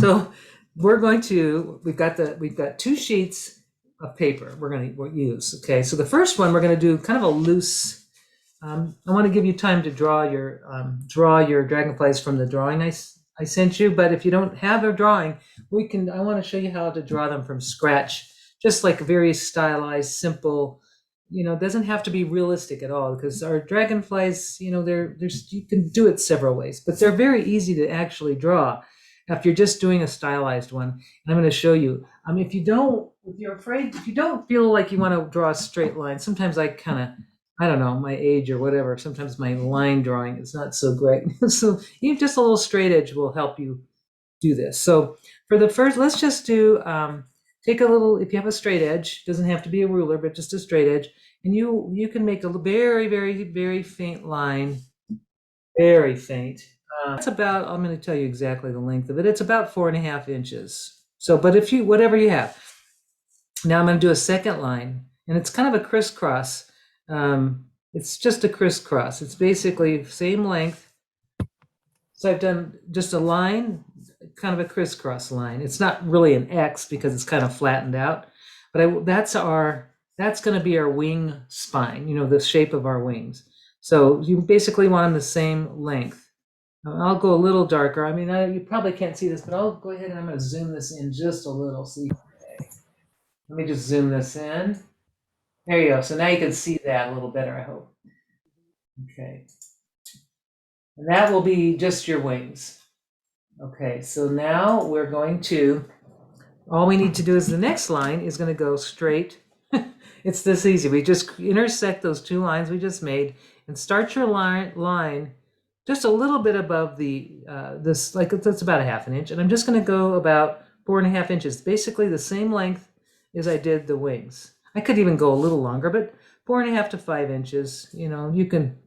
So we've got 2 sheets of paper we'll use. Okay, so the first one we're going to do kind of a loose. I want to give you time to draw your dragonflies from the drawing I sent you. But if you don't have a drawing, I want to show you how to draw them from scratch, just like very stylized, simple. It doesn't have to be realistic at all, because our dragonflies, you can do it several ways, but they're very easy to actually draw if you're just doing a stylized one. And I'm going to show you. If you don't feel like you want to draw a straight line, sometimes I don't know, my age or whatever, sometimes my line drawing is not so great. So even just a little straight edge will help you do this. So for the first, let's just do, take a little, if you have a straight edge, doesn't have to be a ruler, but just a straight edge. And you can make a very, very, very faint line, very faint. It's about, I'm going to tell you exactly the length of it. It's about 4.5 inches. So, but whatever you have. Now I'm going to do a second line, and it's kind of a crisscross. It's just a crisscross. It's basically same length. So I've done just a line, kind of a crisscross line. It's not really an X because it's kind of flattened out, but that's going to be our wing spine, the shape of our wings. So you basically want them the same length. I'll go a little darker. You probably can't see this, but I'll go ahead and I'm going to zoom this in just a little. Okay. Let me just zoom this in. There you go. So now you can see that a little better, I hope. Okay. And that will be just your wings. Okay, so now all we need to do is the next line is going to go straight. It's this easy. We just intersect those 2 lines we just made and start your line just a little bit above that's about 1/2 inch. And I'm just going to go about 4.5 inches, basically the same length as I did the wings. I could even go a little longer, but 4.5 to 5 inches, you can,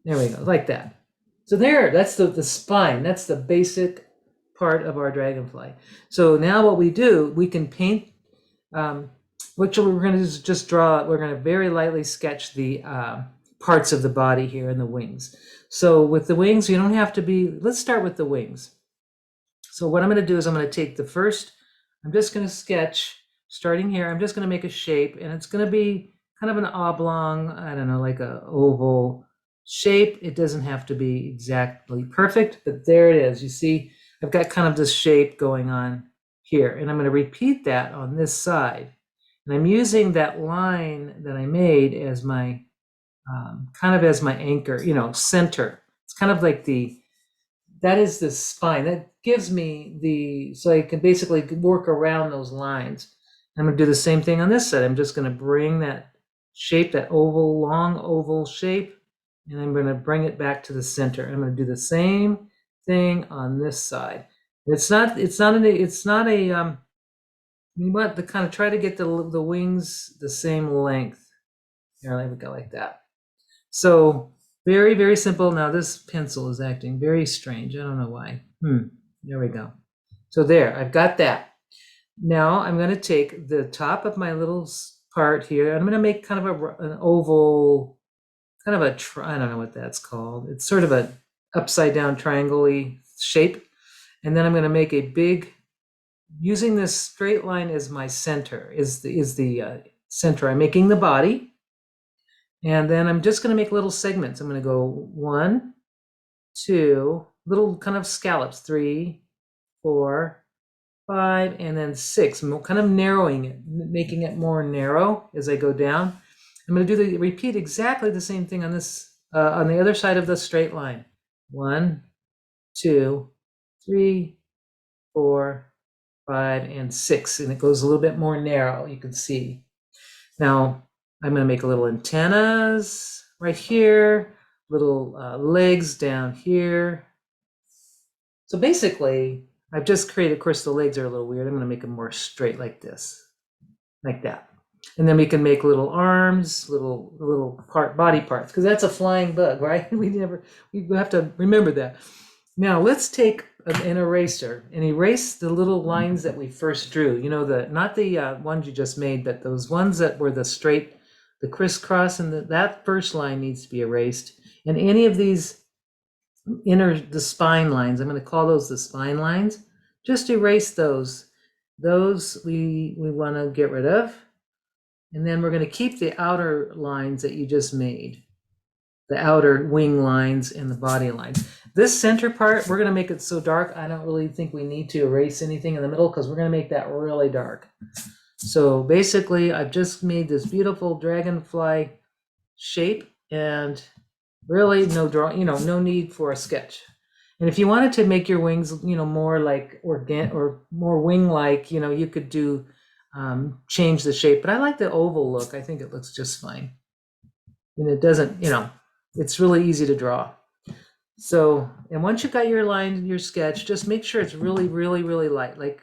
there we go, like that. So that's the spine. That's the basic part of our dragonfly. So now what we do, we can paint, what we're going to do is just draw, we're going to very lightly sketch the parts of the body here and the wings. So with the wings, you don't have to let's start with the wings. So what I'm going to do is I'm going to take I'm just going to sketch, starting here, I'm just going to make a shape, and it's going to be kind of an oblong, I don't know, like a oval shape. It doesn't have to be exactly perfect, but there it is. You see, I've got kind of this shape going on here, and I'm going to repeat that on this side. And I'm using that line that I made as my, kind of as my anchor, center. It's kind of like that is the spine. That gives me so I can basically work around those lines. I'm going to do the same thing on this side. I'm just going to bring that shape, that long oval shape, and I'm going to bring it back to the center. I'm going to do the same thing on this side. You want to kind of try to get the wings the same length. Here, let me go like that. So very, very simple. Now this pencil is acting very strange. I don't know why. There we go. So there, I've got that. Now I'm going to take the top of my little part here, and I'm going to make kind of an oval, kind of I don't know what that's called. It's sort of a upside down triangle-y shape. And then I'm going to make a big, using this straight line as my center, is the center. I'm making the body. And then I'm just going to make little segments. I'm going to go 1, 2, little kind of scallops, 3, 4, 5, and then 6. I'm kind of narrowing it, making it more narrow as I go down. I'm going to repeat exactly the same thing on on the other side of the straight line. 1, 2, 3, 4, 5, and 6, and it goes a little bit more narrow, you can see. Now I'm going to make a little antennas right here, little legs down here. So basically, I've just created, of course, the legs are a little weird. I'm going to make them more straight like this, like that. And then we can make little arms, little body parts, because that's a flying bug, right? We have to remember that. Now let's take an eraser and erase the little lines that we first drew. Not the ones you just made, but those ones that were the straight, the crisscross, and that first line needs to be erased. And any of these the spine lines, I'm going to call those the spine lines. just erase those. Those we want to get rid of. And then we're going to keep the outer lines that you just made, the outer wing lines and the body lines. This center part, we're going to make it so dark, I don't really think we need to erase anything in the middle because we're going to make that really dark. So basically, I've just made this beautiful dragonfly shape, and really no need for a sketch. And if you wanted to make your wings, more like or more wing-like, you could do change the shape. But I like the oval look. I think it looks just fine. And it doesn't, it's really easy to draw. So, and once you've got your line, your sketch, just make sure it's really, really, really light. Like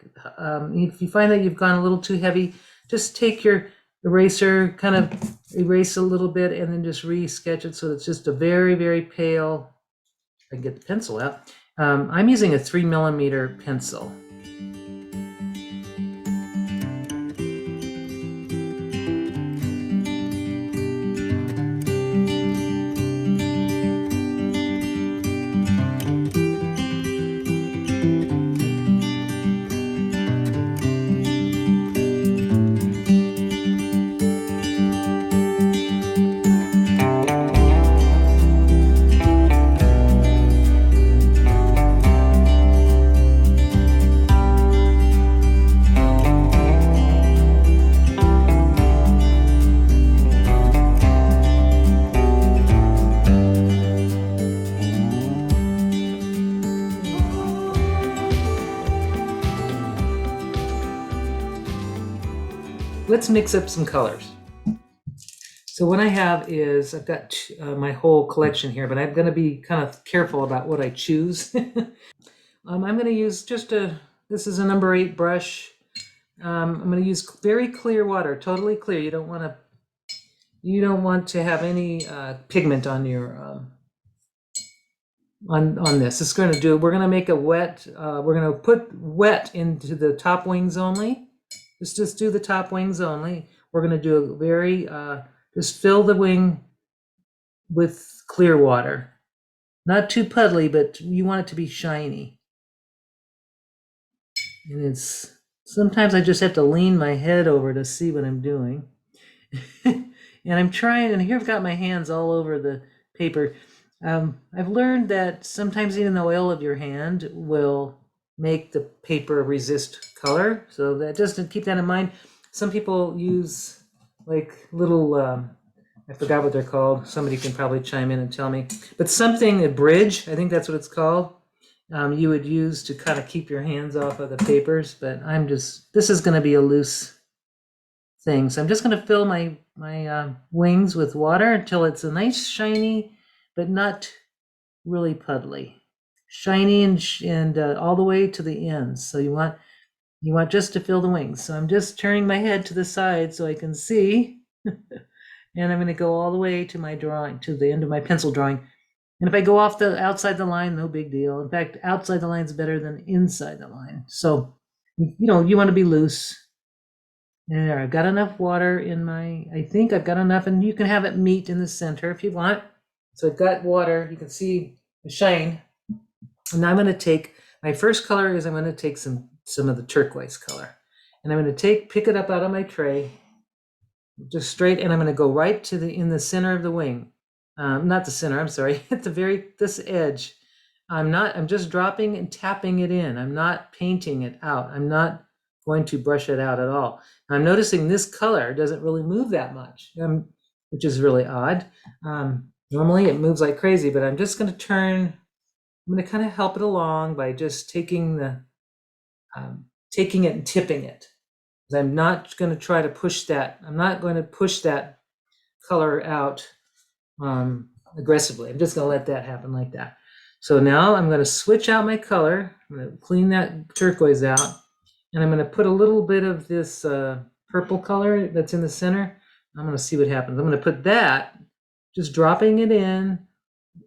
if you find that you've gone a little too heavy, just take your eraser, kind of erase a little bit, and then just re-sketch it so it's just a very, very pale. I can get the pencil out. I'm using a 3mm pencil. Let's mix up some colors. So what I have is, I've got my whole collection here, but I'm going to be kind of careful about what I choose. I'm going to use this is a number 8 brush. I'm going to use very clear water, totally clear. You don't want to have any pigment on your on this. It's going to do. We're going to make a wet. We're going to put wet into the top wings only. Just do the top wings only. We're going to do a very, just fill the wing with clear water. Not too puddly, but you want it to be shiny. And sometimes I just have to lean my head over to see what I'm doing. And I'm trying, and here I've got my hands all over the paper. I've learned that sometimes even the oil of your hand will make the paper resist color. So that just to keep that in mind. Some people use like little, I forgot what they're called. Somebody can probably chime in and tell me. But something, a bridge, I think that's what it's called, you would use to kind of keep your hands off of the papers. But this is going to be a loose thing. So I'm just going to fill my wings with water until it's a nice shiny, but not really puddly. Shiny and all the way to the ends. So you want just to fill the wings. So I'm just turning my head to the side so I can see. And I'm going to go all the way to my drawing, to the end of my pencil drawing. And if I go off outside the line, no big deal. In fact, outside the line is better than inside the line. So, you want to be loose. And there, I've got enough water I think I've got enough, and you can have it meet in the center if you want. So I've got water, you can see the shine. And now I'm going to take, my first color is I'm going to take some of the turquoise color. And I'm going to pick it up out of my tray, just straight, and I'm going to go right in the center of the wing. Not the center, I'm sorry, at this edge. I'm just dropping and tapping it in. I'm not painting it out. I'm not going to brush it out at all. I'm noticing this color doesn't really move that much, which is really odd. Normally it moves like crazy, but I'm just going to turn. I'm going to kind of help it along by just taking it and tipping it. I'm not going to try to push that. I'm not going to push that color out aggressively. I'm just going to let that happen like that. So now I'm going to switch out my color. I'm going to clean that turquoise out, and I'm going to put a little bit of this purple color that's in the center. I'm going to see what happens. I'm going to put that, just dropping it in,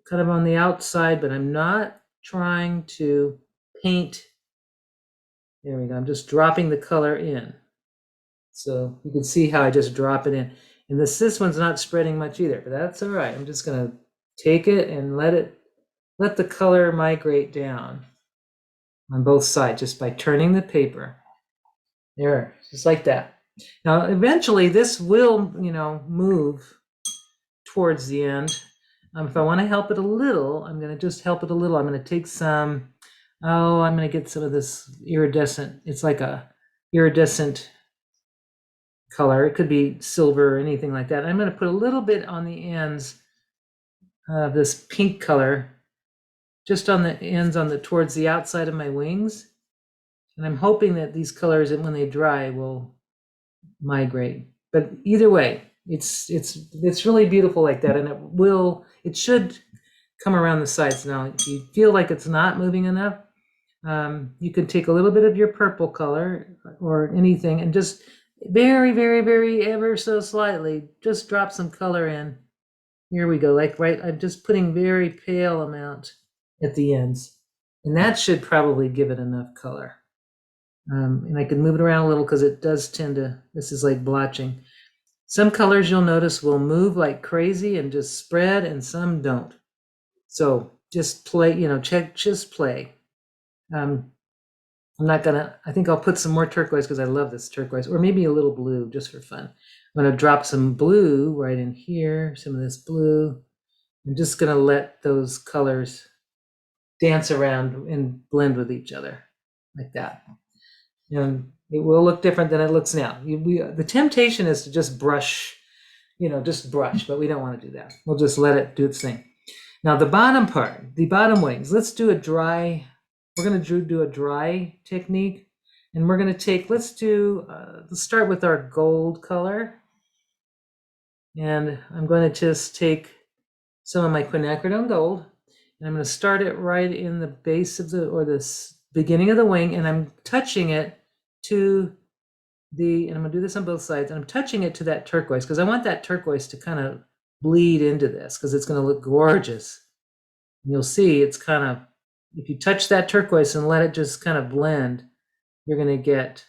kind of on the outside, but I'm not trying to paint. There we go. I'm just dropping the color in. So you can see how I just drop it in. And this one's not spreading much either, but that's all right. I'm just going to take it and let the color migrate down. on both sides just by turning the paper. There, just like that. Now, eventually this will, move towards the end. If I want to help it a little, I'm going to just help it a little. I'm going to take some, I'm going to get some of this iridescent. It's like a iridescent color. It could be silver or anything like that. I'm going to put a little bit on the ends of this pink color, just on the ends towards the outside of my wings. And I'm hoping that these colors, when they dry, will migrate. But either way, it's really beautiful like that, and it should come around the sides. Now, if you feel like it's not moving enough, you can take a little bit of your purple color or anything and just very, very, very ever so slightly just drop some color in. Here we go. Like, right, I'm just putting very pale amount at the ends, and that should probably give it enough color. And I can move it around a little because it does tend to, this is like blotching. Some colors you'll notice will move like crazy and just spread, and some don't. So just play, just play. I'm not gonna, I think I'll put some more turquoise because I love this turquoise, or maybe a little blue just for fun. I'm gonna drop some blue right in here, some of this blue. I'm just gonna let those colors dance around and blend with each other like that. And it will look different than it looks now. The temptation is to just brush, but we don't want to do that. We'll just let it do its thing. Now the bottom part, the bottom wings, let's do a dry, we're going to do a dry technique. And we're going to take, let's start with our gold color. And I'm going to just take some of my quinacridone gold, and I'm going to start it right in the base of the beginning of the wing, and I'm touching it to and I'm going to do this on both sides, and I'm touching it to that turquoise because I want that turquoise to kind of bleed into this because it's going to look gorgeous. And you'll see it's kind of, if you touch that turquoise and let it just kind of blend, you're going to get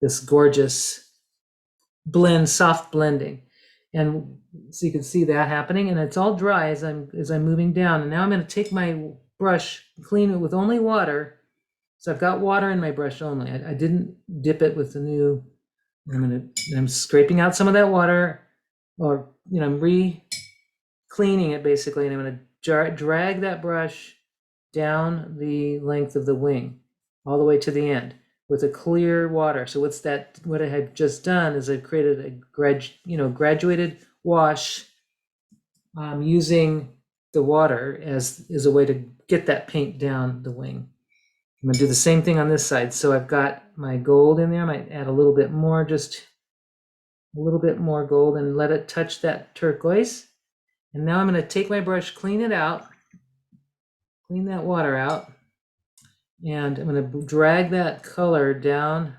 this gorgeous blend, soft blending. And so you can see that happening, and it's all dry as I'm moving down. And now I'm going to take my brush, clean it with only water. So I've got water in my brush only. I didn't dip it with the new. I'm scraping out some of that water, or I'm re-cleaning it basically, and I'm going to drag that brush down the length of the wing, all the way to the end, with a clear water. So what I have just done is I've created a graduated wash, using the water as a way to get that paint down the wing. I'm going to do the same thing on this side. So I've got my gold in there. I might add a little bit more, just a little bit more gold, and let it touch that turquoise. And now I'm going to take my brush, clean it out, clean that water out, and I'm going to drag that color down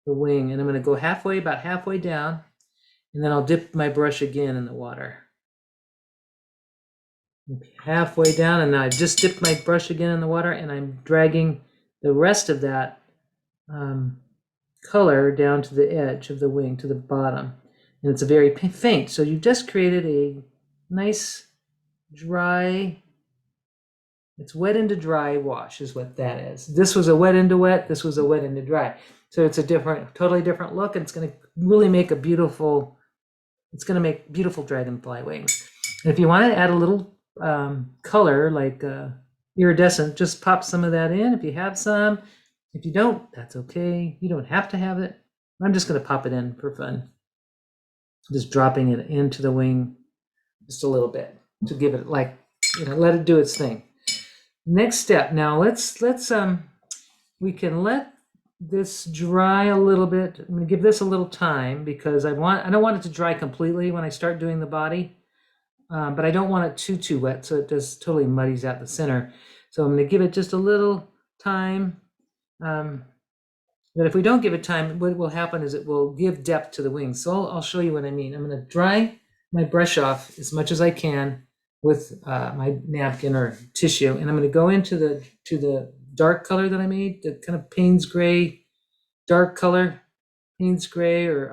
the wing, and I'm going to go about halfway down, and then I'll dip my brush again in the water. Halfway down, and now I've just dipped my brush again in the water, and I'm dragging the rest of that color down to the edge of the wing, to the bottom. And it's a very faint, so you've just created a nice dry, it's wet into dry wash is what that is. This was a wet into wet, this was a wet into dry. So it's a totally different look, and it's going to really make beautiful dragonfly wings. And if you want to add a little color like iridescent, just pop some of that in if you have some. If you don't, that's okay. You don't have to have it. I'm just going to pop it in for fun. Just dropping it into the wing just a little bit to give it let it do its thing. Next step. Now we can let this dry a little bit. I'm going to give this a little time because I don't want it to dry completely when I start doing the body. But I don't want it too wet, so it just totally muddies out the center. So I'm going to give it just a little time. But if we don't give it time, what will happen is it will give depth to the wings. So I'll show you what I mean. I'm going to dry my brush off as much as I can with my napkin or tissue, and I'm going to go into the dark color that I made, the kind of Payne's gray, dark color, Payne's gray, or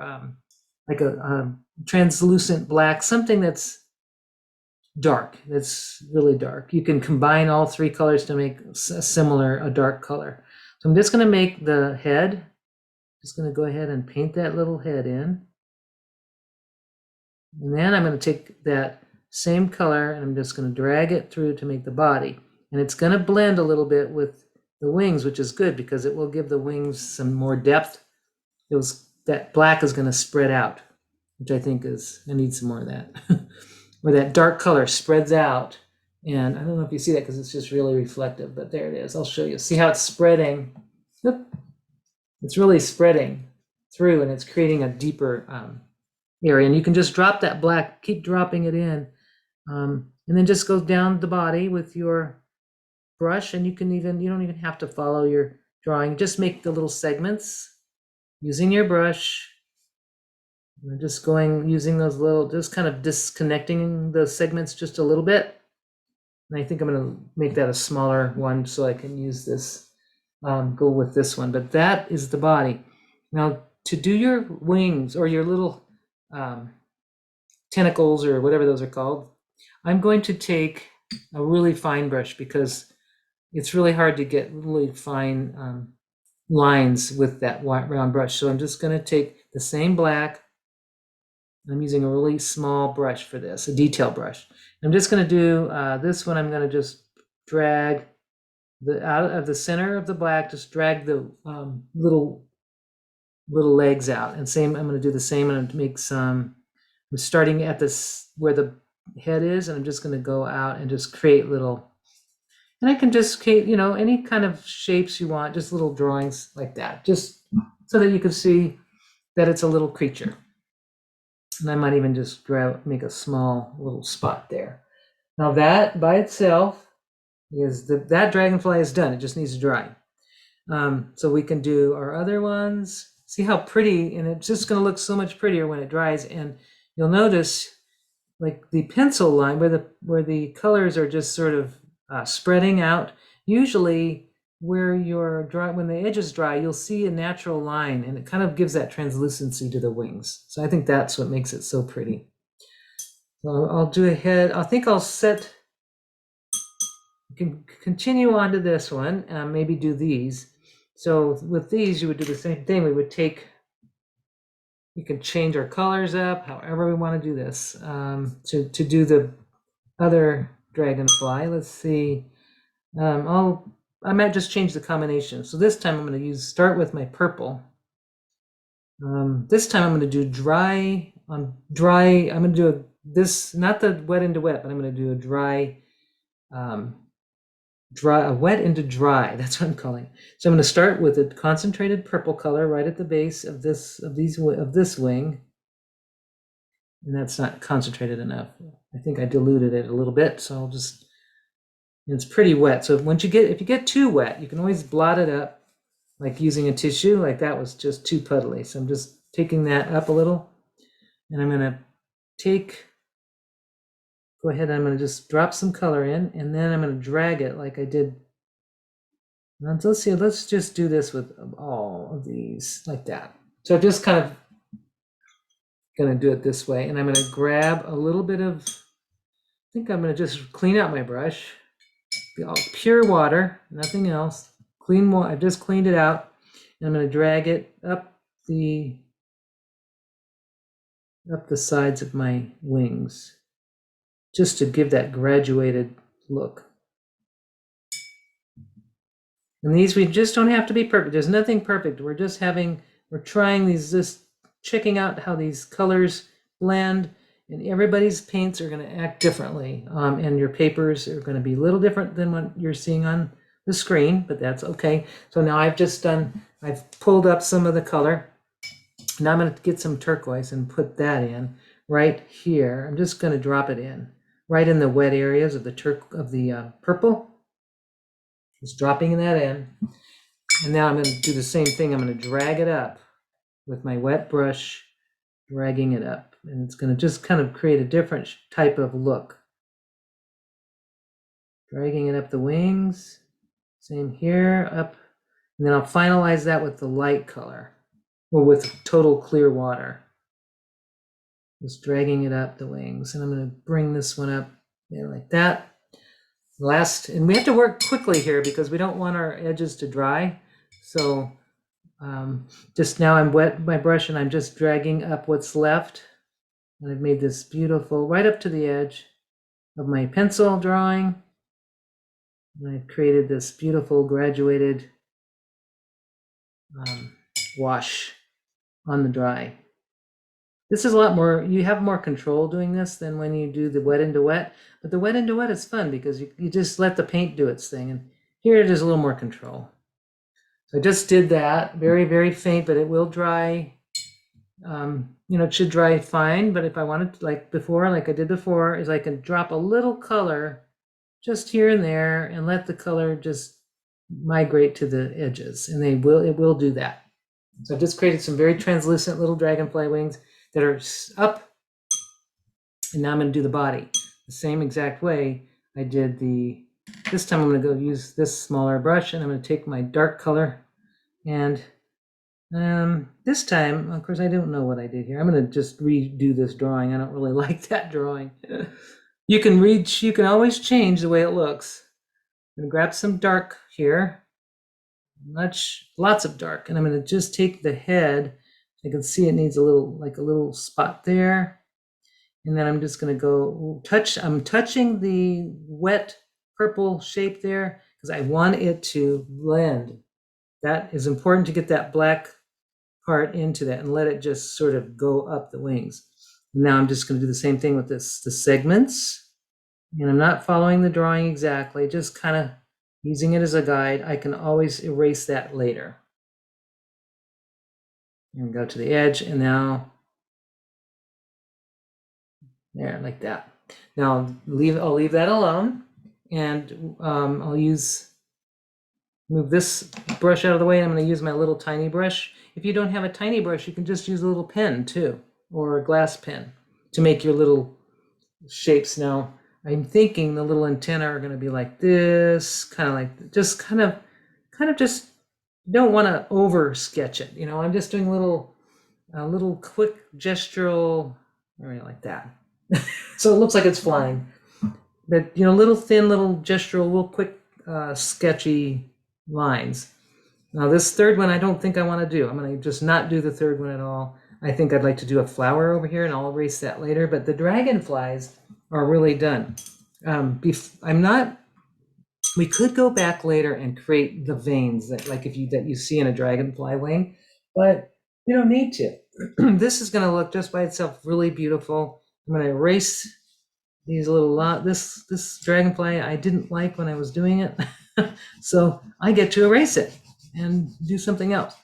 like a translucent black, something that's dark. It's really dark. You can combine all three colors to make a dark color. So I'm just going to make the head. Just going to go ahead and paint that little head in. And then I'm going to take that same color and I'm just going to drag it through to make the body. And it's going to blend a little bit with the wings, which is good because it will give the wings some more depth. That black is going to spread out, which I think I need some more of that. Where that dark color spreads out. And I don't know if you see that because it's just really reflective, but there it is. I'll show you. See how it's spreading? It's really spreading through and it's creating a deeper area. And you can just drop that black, keep dropping it in, and then just go down the body with your brush. And you don't even have to follow your drawing. Just make the little segments using your brush. And just using those little, just kind of disconnecting the segments just a little bit. And I think I'm going to make that a smaller one so I can use this, go with this one. But that is the body. Now, to do your wings or your little tentacles or whatever those are called, I'm going to take a really fine brush because it's really hard to get really fine lines with that round brush. So I'm just going to take the same black. I'm using a really small brush for this, a detail brush. I'm just going to do this one. I'm going to just drag out of the center of the black, just drag the little legs out. And I'm going to do the same. I'm going to make I'm starting at this where the head is, and I'm just going to go out and just create little, and I can just create, any kind of shapes you want, just little drawings like that, just so that you can see that it's a little creature. And I might even just make a small little spot there. Now that by itself is that dragonfly is done. It just needs to dry. So we can do our other ones. See how pretty, and it's just going to look so much prettier when it dries. And you'll notice, like the pencil line where the colors are just sort of spreading out. Usually, when the edges dry, you'll see a natural line, and it kind of gives that translucency to the wings. So I think that's what makes it so pretty. So I'll do a head. I think I'll continue on to this one, maybe do these. So with these, you would do the same thing. We can change our colors up, however we want to do this. To do the other dragonfly, let's see. I might just change the combination. So this time I'm going to start with my purple. This time I'm going to do dry. I'm going to do this, not the wet into wet, but I'm going to do a dry, a wet into dry. That's what I'm calling it. So I'm going to start with a concentrated purple color right at the base of this wing. And that's not concentrated enough. I think I diluted it a little bit, so it's pretty wet. So if you get too wet, you can always blot it up, like using a tissue. Like that was just too puddly. So I'm just taking that up a little, and I'm going to go ahead. I'm going to just drop some color in, and then I'm going to drag it like I did. Now, let's see. Let's just do this with all of these like that. So I'm just kind of going to do it this way, and I'm going to grab a little bit of. I think I'm going to just clean out my brush. Pure water, nothing else. Clean water. I've just cleaned it out, and I'm going to drag it up the sides of my wings, just to give that graduated look. And these, we just don't have to be perfect. There's nothing perfect. We're trying these, just checking out how these colors blend. And everybody's paints are going to act differently. And your papers are going to be a little different than what you're seeing on the screen, but that's okay. So now I've pulled up some of the color. Now I'm going to get some turquoise and put that in right here. I'm just going to drop it in right in the wet areas of the purple. Just dropping that in. And now I'm going to do the same thing. I'm going to drag it up with my wet brush, dragging it up. And it's going to just kind of create a different type of look. Dragging it up the wings. Same here, up. And then I'll finalize that with the light color, or with total clear water. Just dragging it up the wings. And I'm going to bring this one up Yeah, like that. Last, and we have to work quickly here because we don't want our edges to dry. So just now I'm wet my brush and I'm just dragging up what's left. And I've made this beautiful, right up to the edge of my pencil drawing. And I've created this beautiful graduated wash on the dry. This is a lot more, you have more control doing this than when you do the wet into wet. But the wet into wet is fun because you just let the paint do its thing. And here it is a little more control. So I just did that, very, very faint, but it will dry. It should dry fine, but if I wanted, like before, like I did before, is I can drop a little color just here and there and let the color just migrate to the edges, and it will do that. So I just created some very translucent little dragonfly wings that are up, and now I'm going to do the body the same exact way I did this time I'm going to go use this smaller brush, and I'm going to take my dark color, and this time, of course, I don't know what I did here. I'm going to just redo this drawing. I don't really like that drawing. You can always change the way it looks. I'm going to grab some dark here, lots of dark, and I'm going to just take the head. I can see it needs a little spot there. And then I'm just going to go I'm touching the wet purple shape there because I want it to blend. That is important to get that black part into that and let it just sort of go up the wings. Now I'm just going to do the same thing with the segments. And I'm not following the drawing exactly, just kind of using it as a guide. I can always erase that later. And go to the edge, and now there, like that. Now I'll leave that alone, and I'll move this brush out of the way, and I'm going to use my little tiny brush. If you don't have a tiny brush, you can just use a little pen too, or a glass pen to make your little shapes. Now I'm thinking the little antennae are going to be like this, kind of like just kind of just don't want to over sketch it. I'm just doing a little quick gestural area like that. So it looks like it's flying, but little thin, little gestural, little quick, sketchy lines. Now this third one, I don't think I want to do. I'm going to just not do the third one at all. I think I'd like to do a flower over here, and I'll erase that later. But the dragonflies are really done. We could go back later and create the veins that you see in a dragonfly wing, but you don't need to. This is going to look just by itself really beautiful. I'm going to erase these this dragonfly I didn't like when I was doing it. So I get to erase it and do something else.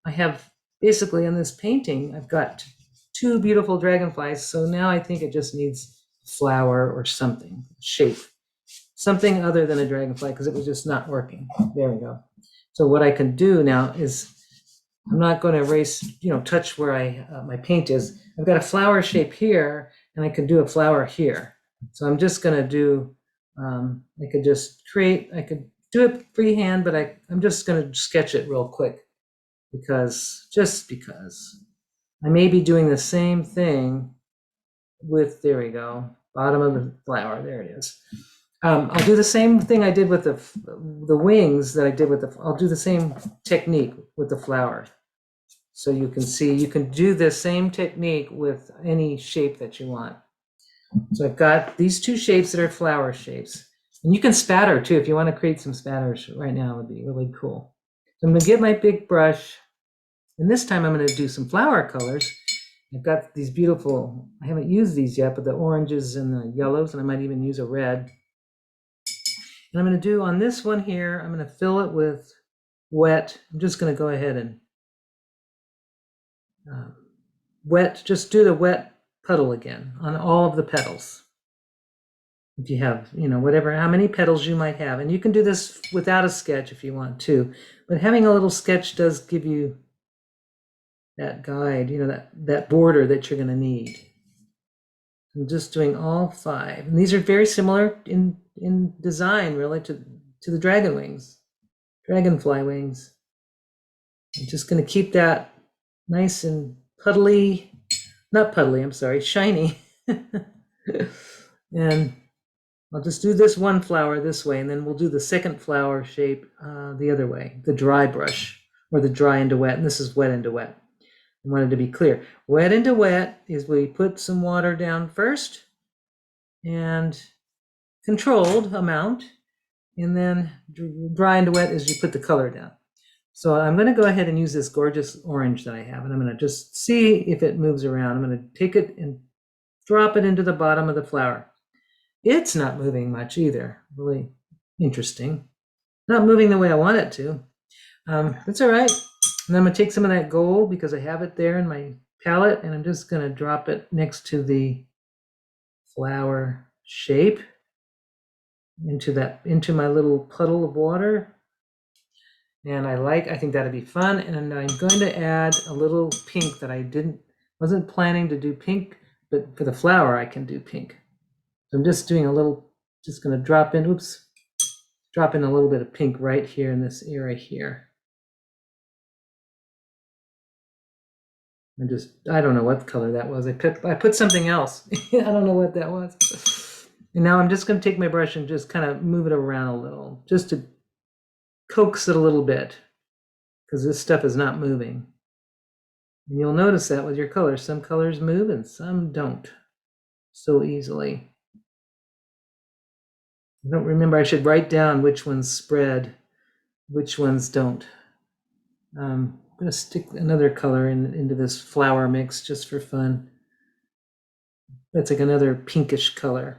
I have basically in this painting, I've got two beautiful dragonflies. So now I think it just needs a flower or something, shape, something other than a dragonfly, because it was just not working. There we go. So what I can do now is I'm not going to erase, touch where my paint is. I've got a flower shape here, and I can do a flower here. So I'm just going to do, I could do it freehand, but I'm just going to sketch it real quick because I may be doing the same thing there we go, bottom of the flower, there it is. I'll do the same thing I did with the wings that I did I'll do the same technique with the flower. So you can see, you can do the same technique with any shape that you want. So I've got these two shapes that are flower shapes. And you can spatter too. If you want to create some spatters right now, it would be really cool. So I'm going to get my big brush. And this time I'm going to do some flower colors. I've got these beautiful, I haven't used these yet, but the oranges and the yellows, and I might even use a red. And I'm going to do on this one here, I'm going to fill it with wet. I'm just going to go ahead and just do the wet puddle again on all of the petals. If you have, how many petals you might have. And you can do this without a sketch if you want to. But having a little sketch does give you that guide, that border that you're going to need. I'm just doing all 5. And these are very similar in design, really, to the dragonfly wings. I'm just going to keep that nice and shiny. And I'll just do this one flower this way, and then we'll do the second flower shape the other way, the dry brush, or the dry into wet, and this is wet into wet. I wanted to be clear. Wet into wet is we put some water down first, and controlled amount, and then dry into wet is you put the color down. So I'm going to go ahead and use this gorgeous orange that I have, and I'm going to just see if it moves around. I'm going to take it and drop it into the bottom of the flower. It's not moving much either. Really interesting. Not moving the way I want it to. That's all right. And I'm going to take some of that gold because I have it there in my palette, and I'm just going to drop it next to the flower shape into my little puddle of water. And I think that'd be fun. And I'm going to add a little pink that I wasn't planning to do pink, but for the flower I can do pink. So I'm just doing just going to drop in a little bit of pink right here in this area here. I don't know what color that was. I put something else. I don't know what that was. And now I'm just going to take my brush and just kind of move it around a little, just to coax it a little bit, because this stuff is not moving. And you'll notice that with your colors. Some colors move and some don't so easily. I don't remember. I should write down which ones spread, which ones don't. I'm going to stick another color into this flower mix just for fun. That's like another pinkish color.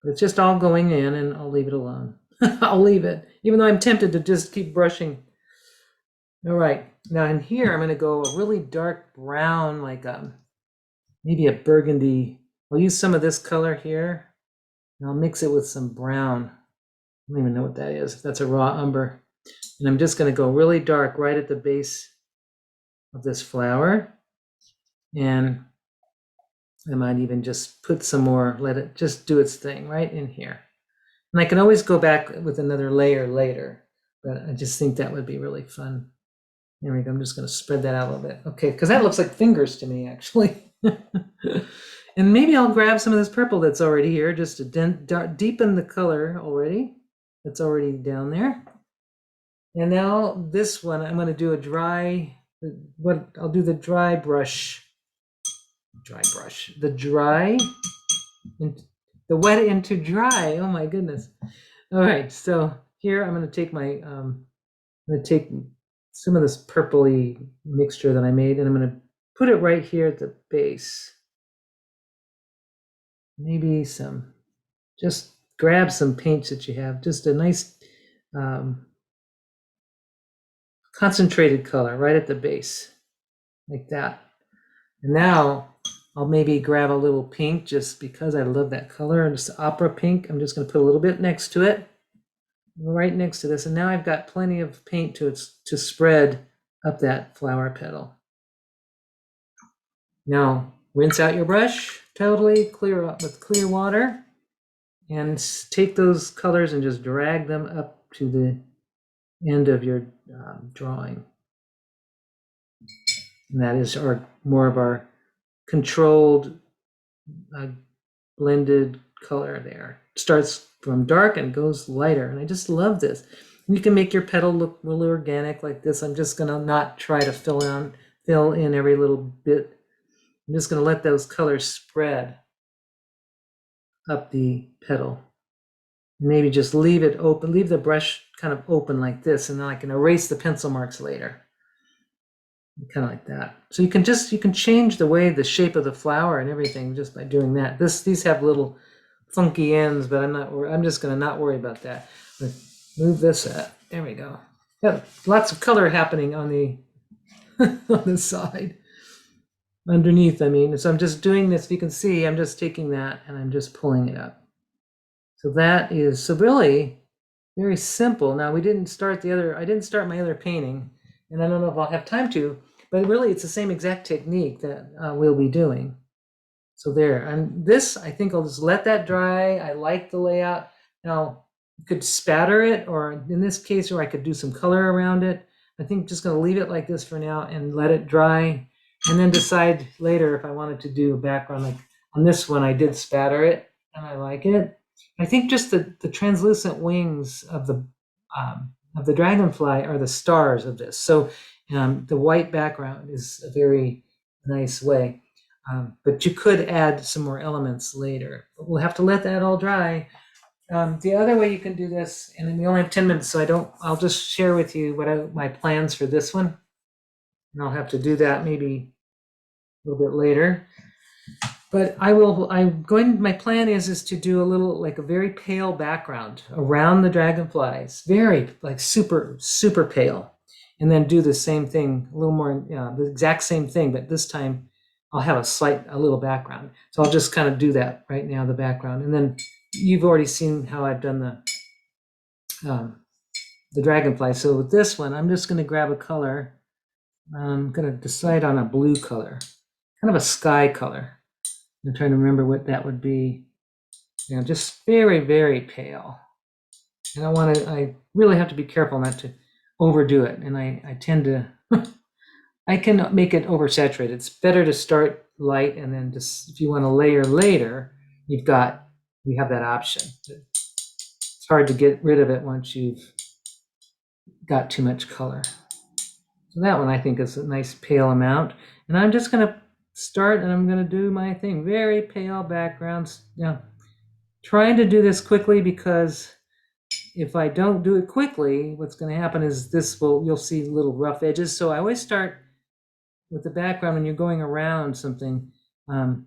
But it's just all going in, and I'll leave it alone. I'll leave it, even though I'm tempted to just keep brushing. All right, now in here, I'm going to go a really dark brown, like maybe a burgundy. I'll use some of this color here, and I'll mix it with some brown. I don't even know what that is. That's a raw umber. And I'm just going to go really dark right at the base of this flower. And I might even just put some more, let it just do its thing right in here. And I can always go back with another layer later, but I just think that would be really fun. There we go. I'm just going to spread that out a little bit. Okay, because that looks like fingers to me, actually. And maybe I'll grab some of this purple that's already here, just to deepen the color already. That's already down there. And now this one, I'm going to do I'll do the dry brush. The wet into dry. Oh my goodness. All right, so here I'm going to take some of this purpley mixture that I made, and I'm going to put it right here at the base. Maybe just grab some paints that you have, just a nice concentrated color right at the base, like that. And now I'll maybe grab a little pink just because I love that color, and just opera pink. I'm just going to put a little bit next to it, right next to this. And now I've got plenty of paint to spread up that flower petal. Now rinse out your brush, totally clear up with clear water, and take those colors and just drag them up to the end of your drawing. And that is more of our controlled blended color there. It starts from dark and goes lighter, and I just love this. And you can make your petal look really organic like this. I'm just going to not try to fill in every little bit. I'm just going to let those colors spread up the petal. Maybe just leave it open, leave the brush kind of open like this, and then I can erase the pencil marks later. Kind of like that. So you can change the shape of the flower and everything just by doing that. These have little funky ends, but I'm just going to not worry about that. Move this up. There we go. Got lots of color happening on the on the side. Underneath, I mean. So I'm just doing this. If you can see, I'm just taking that and I'm just pulling it up. So that is really very simple. Now I didn't start my other painting, and I don't know if I'll have time to, but really it's the same exact technique that we'll be doing. So there, and this, I think I'll just let that dry. I like the layout. Now you could spatter it, or in this case, or I could do some color around it. I think just gonna leave it like this for now and let it dry, and then decide later if I wanted to do a background. Like on this one, I did spatter it and I like it. I think just the translucent wings of the dragonfly are the stars of this. So the white background is a very nice way. But you could add some more elements later. But we'll have to let that all dry. The other way you can do this, and we only have 10 minutes, so I'll just share with you my plans for this one. And I'll have to do that maybe a little bit later. But my plan is to do a little, like a very pale background around the dragonflies, very like super, super pale. And then do the same thing, a little more, the exact same thing, but this time I'll have a little background. So I'll just kind of do that right now, the background. And then you've already seen how I've done the dragonfly. So with this one, I'm just going to grab a color. I'm going to decide on a blue color, kind of a sky color. I'm trying to remember what that would be. Just very, very pale. And I really have to be careful not to overdo it. And I tend to, I can make it oversaturated. It's better to start light and then just, if you want to layer later, you have that option. It's hard to get rid of it once you've got too much color. So that one I think is a nice pale amount. And I'm just going to start and I'm going to do my thing. Very pale backgrounds. Trying to do this quickly because if I don't do it quickly, what's going to happen is you'll see little rough edges. So I always start with the background when you're going around something. And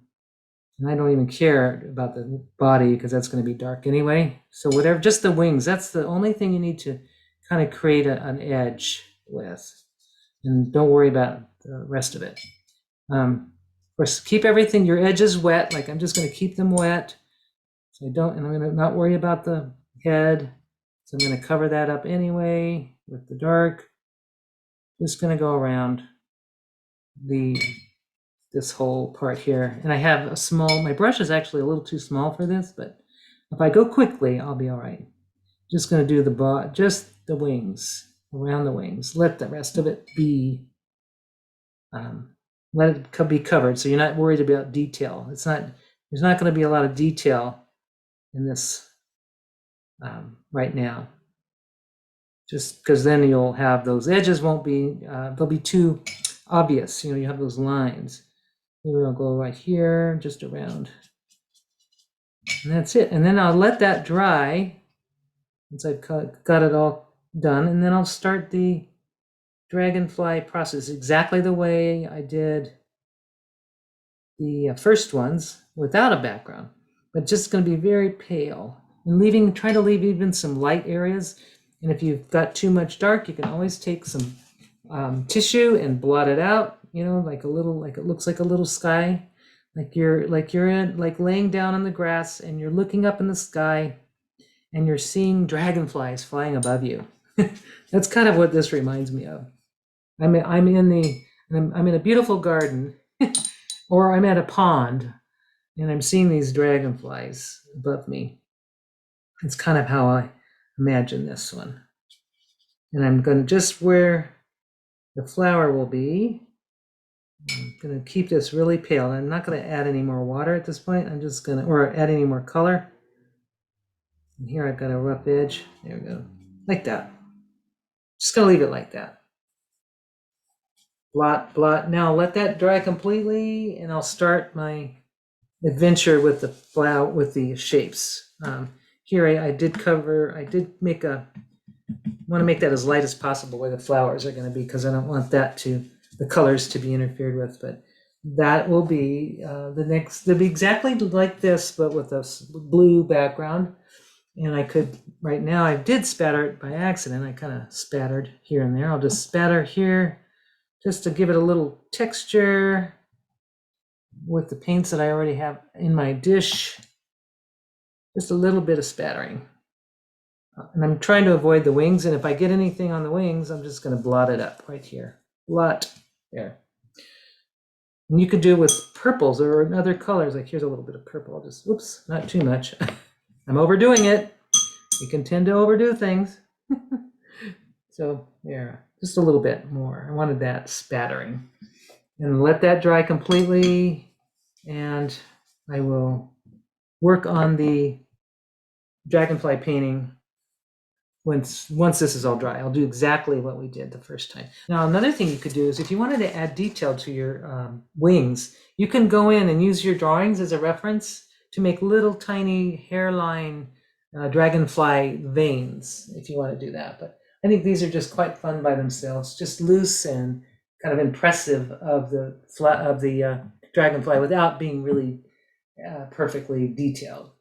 I don't even care about the body because that's going to be dark anyway. So whatever, just the wings, that's the only thing you need to kind of create an edge with. And don't worry about the rest of it. Of course, keep everything, your edges wet. Like I'm just going to keep them wet. So and I'm going to not worry about the head. So I'm going to cover that up anyway with the dark. Just going to go around this whole part here. And I have my brush is actually a little too small for this, but if I go quickly, I'll be all right. Just going to do just the wings, around the wings. Let the rest of it be, let it be covered. So you're not worried about detail. There's not going to be a lot of detail in this right now. Just because then you'll have those edges they'll be too obvious. You have those lines. Maybe I'll go right here, just around. And that's it. And then I'll let that dry once I've got it all done. And then I'll start the dragonfly process exactly the way I did the first ones without a background, but just going to be very pale and try to leave even some light areas. And if you've got too much dark, you can always take some tissue and blot it out, like it looks like a little sky, like you're laying down on the grass and you're looking up in the sky and you're seeing dragonflies flying above you. That's kind of what this reminds me of. I'm in a beautiful garden or I'm at a pond and I'm seeing these dragonflies above me. It's kind of how I imagine this one. And I'm going to just where the flower will be, I'm going to keep this really pale. I'm not going to add any more water at this point. I'm just going to, or add any more color. And here I've got a rough edge. There we go. Like that. Just going to leave it like that. Blot, blot. Now let that dry completely and I'll start my adventure with the flower, with the shapes. Here I did want to make that as light as possible where the flowers are going to be because I don't want the colors to be interfered with, but that will be they'll be exactly like this, but with a blue background. And right now I did spatter it by accident. I kind of spattered here and there. I'll just spatter here just to give it a little texture with the paints that I already have in my dish. Just a little bit of spattering. And I'm trying to avoid the wings. And if I get anything on the wings, I'm just going to blot it up right here. Blot there. And you could do it with purples or other colors. Like here's a little bit of purple. I'll just, oops, not too much. I'm overdoing it. You can tend to overdo things. So there, just a little bit more. I wanted that spattering. And let that dry completely. And I will work on the dragonfly painting once this is all dry. I'll do exactly what we did the first time. Now, another thing you could do is if you wanted to add detail to your wings, you can go in and use your drawings as a reference to make little tiny hairline dragonfly veins, if you want to do that. But I think these are just quite fun by themselves, just loose and kind of impressive of the dragonfly without being really perfectly detailed.